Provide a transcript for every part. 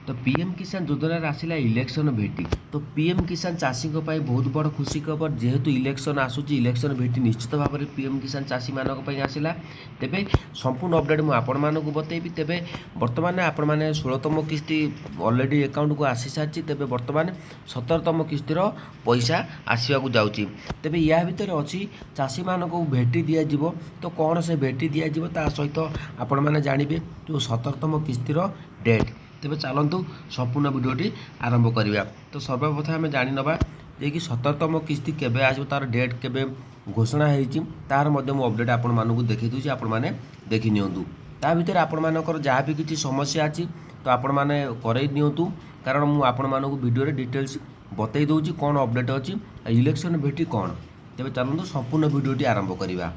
तो पीएम किसान योजना आसला इलेक्शन भेटी। तो पीएम किसान चाषी बहुत बड़ खुशी खबर जेहेतु इलेक्शन आसूची इलेक्शन भेटी निश्चित भाव में पीएम किसान चाषी मानक आसला। तेबे संपूर्ण अपडेट मुझे आपण मानक बतेबी। तेबे बर्तमान आपण मैंने 16तम किस्ती ऑलरेडी अकाउंट को आसी सारी। तेबे बर्तमान 17तम किस्तिर पैसा आसवाक जाऊँगी। तेबे या भितर अच्छी चाषी मानक भेटी दिज्व। तो कौन से भेटी दिज्व ता सहित आपण मैंने जानवे जो 17तम किस्तिर डेट। तेबे चलतु संपूर्ण भिडियोटी आरंभ करवा। तो सर्वप्रथम आम जाणीनवा जे कि 17तम किस्ती केबे आसो तार डेट केबे घोषणा होती तार मु अपडेट आपण मानक देखी दूसरी आपण मैंने देखी नियंतु। ता भीतर आपण मानकर जहाँ भी किसी समस्या अच्छी तो आपण मैंने करई नियंतु कारण मु आपण मानक वीडियो डिटेल्स बतई दूसरी कौन अपडेट अच्छी इलेक्शन भेटी कौन। तेबे चलतु संपूर्ण भिडियोटी आरंभ करवा।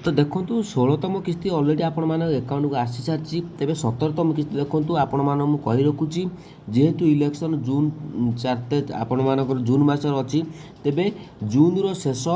तो देखो 16तम किस्ती ऑलरेडी आपण मान अकाउंट को आसी सारी। तेज 17तम किस्ती देखो आपण मान मु कही रखुची जेहेतु इलेक्शन जून 4 आपण मानकर जून मासर अच्छी। तेबे जून रो शेष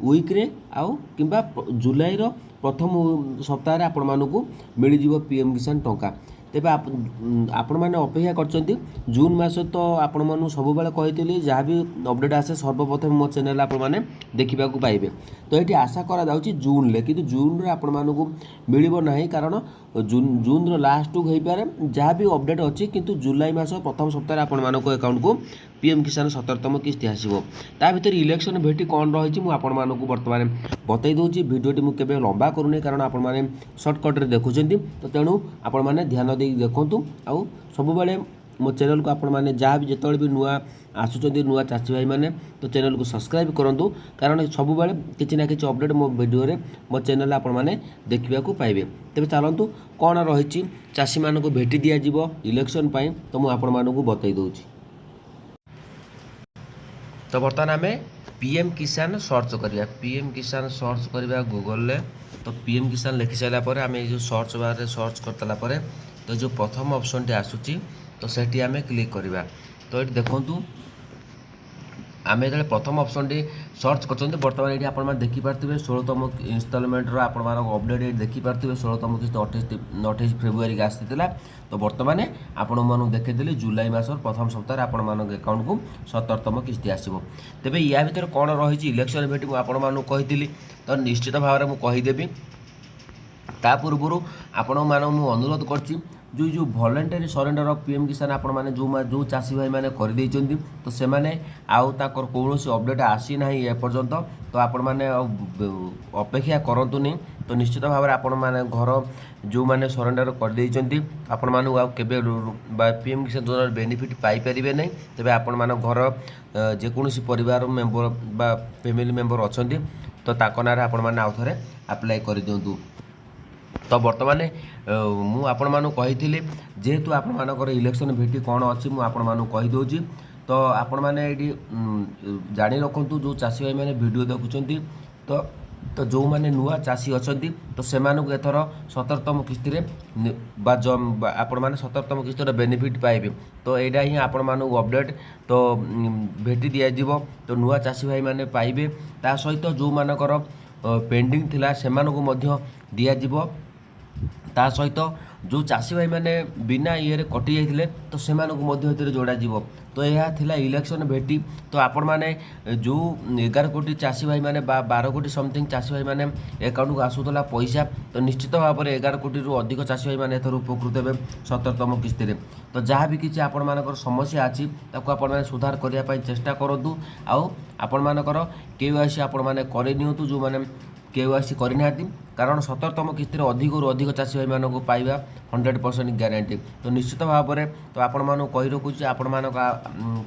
वीक्रे आउ किंबा जुलाई रो प्रथम सप्ताह आपण मानक मिल जिवो पीएम किसान टंका। तेबे आपण मैंने अपेक्षा कर जून मास। तो आपण मानू सब कही जहाँ भी अपडेट आसे सर्वप्रथम मो चैनल आपण मैंने देखा पाइबे। तो ये आशा करा जून ले कि जून रे आपण मानू मिलिबो नाही कारण जून रो लास्ट हो पारे जहाँ भी अपडेट अच्छी किंतु जुलाई मास प्रथम सप्ताह आपण मानक अकाउंट को पीएम किसान 17तम किस्ती आसो। ता भीतर इलेक्शन भेटी कौन रही आपण मानक बर्तमान बतई दूसरी। भिडियोटी मुझे केवे लंबा करूनी कारण आपण मैंने सर्टकट्रे देखुं। तो तेणु आपण मैंने ध्यान दे देखूँ आउ सब मो चैनल को आपण मैंने जहाँ भी जिते भी नुआ आसुँच नुआ चाषी भाई मैंने तो चैनल को सब्सक्राइब करूँ कारण सब किसी ना कि अपडेट मो वीडियो मो चैनल आपण मैंने देखा पाइबे। तेज चलतु कौन रही चाषी मान को भेटी दिज्व इलेक्शन पाई तो मुझे आपण मानक बतई दूसरी। तो बर्तमान आम पीएम किसान सर्च करवा। पीएम किसान सर्च करवा गूगल। तो पीएम किसान लिखि सारापर आम जो सर्च बार सर्च कर तो जो प्रथम ऑप्शन टी आसूची तो सेठी आम क्लिक करवा। तो ये देखूँ आम जो प्रथम ऑप्शन टी सर्च कर बर्तमान ये आप देखिपे 16तम इनस्टॉलमेंट आप अपडेट देखिपे 16तम किस्त 28 फेब्रुआरी के आसाला। तो बर्तमान आपण मानू देखीदी जुलाई मास प्रथम सप्ताह आपण मान अकाउंट को 17तम किस्ती आसो। तेबे या भीतर कौन रही इलेक्शन भेटी आपण मानू कही तो निश्चित भाव में कहीदेवी। ता पूर्व आपण मानू मु अनुरोध करची जो वॉलंटरी सरेंडर ऑफ पीएम किसान आपण माने जो चाषी भाई मैंने कर तो से मैंने आउ ताकर कौन अपडेट आसी ना एपर्यंत। तो आपण मैंने अपेक्षा करतुनी। तो निश्चित भाव में आपण मैंने घर जो मैंने सरेंडर कर आपण मानू आउ केबे पीएम किसान योजना बेनिफिट पाई परिबे नहीं। तेबे आपण मान घर जेकोसी परिवार मेंबर बा फैमिली मेंबर अच्छी तो ताको नारे आपण माने आउ थरे अप्लाई कर दियंतु। तो बर्तमान मु आपण मानू कही जेहेतु आपण मानकर इलेक्शन भेटी कौन अच्छी मुझे आपण मानू कही दूची। तो आपण मैंने ये जानी रखु जो चाषी भाई मैंने वीडियो देखुं तो जो मैंने नुआ चाषी अच्छा तो से एथर 17तम किस्ती आपण मैंने 17तम किस्ती बेनिफिट पाइबे। तो यहाँ ही आपण मानू अपडेट तो भेटी दिज्व। तो नुआ चाषी भाई मैंने पाइबे ता सहित जो मानकर पेंडिंग थिला से दिज्व। ता सहित जो चाषी भाई मैंने बिना ये कटि जाते तो से जोड़ा जीव। तो यह थिला इलेक्शन भेटी। तो आपण मैंने जो 11 कोटी चाषी भाई मैंने 12 कोटी समथिंग चाषी भाई मैंने अकाउंट को आसूला पैसा तो निश्चित भाव में 11 कोटी अधिक चाषी भाई मैंने एथर उपकृत हे 17तम किस्ती। तो जहाँ भी किसी आपण मानकर समस्या अच्छी ताको आपण माने सुधार करने चेष्टा करूँ। आउ आपण मानकर केवाईसी आपण माने करे नियंतु जो माने केवाईसी करना कारण 17तम किस्ती अधिक अधिक चाषी भाई मानक पाइबा 100% ग्यारंटी। तो निश्चित भाव में तो आपण मानू कही रखुची आपण मानक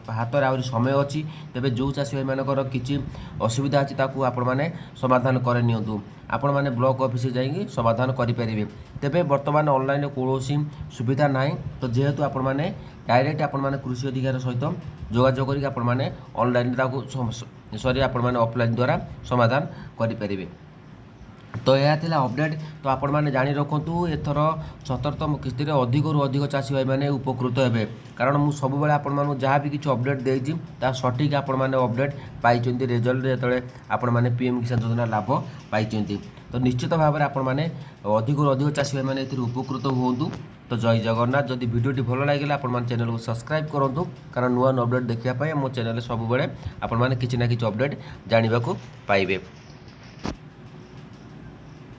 हाथ में आहरी समय अच्छी। तेबे जो चाषी भाई मानकर किसी असुविधा अच्छी ताकू आपण माने समाधान करे नियंतु। आपण माने ब्लॉक ऑफिस जाइए समाधान करेंगे। तेबे वर्तमान ऑनलाइन कौन सुविधा ना तो जेहेतु आपण माने डायरेक्ट आपण माने कृषि अधिकारी सहित जोगाजोग करके आपण माने ऑनलाइन सॉरी आपण माने ऑफलाइन द्वारा समाधान करेंगे। तो यह थिला अपडेट। तो आपण मैंने जानी रखु एथर 17तम किस्ती अधिक अधिक चाषी भाई मैंने उपकृत हे कारण मुझे सब आपण मानू जहाँ भी किसी अपडेट देती सठिक आपण मैंने अपडेट पाई रिजल्ट जो आपण मैंने पीएम किसान योजना लाभ पाई। तो निश्चित भाव में आपण मैंने अधिक अधिक चाषी भाई मैंने उपकृत हूँ। तो जय जगन्नाथ। जदि वीडियो भल लगे आपण चैनल को सब्सक्राइब करूँ कारण नुआ अपडेट देखापी मो चैनल सब बड़े आपण मैंने किसी ना कि अपडेट जानवा पाइबे।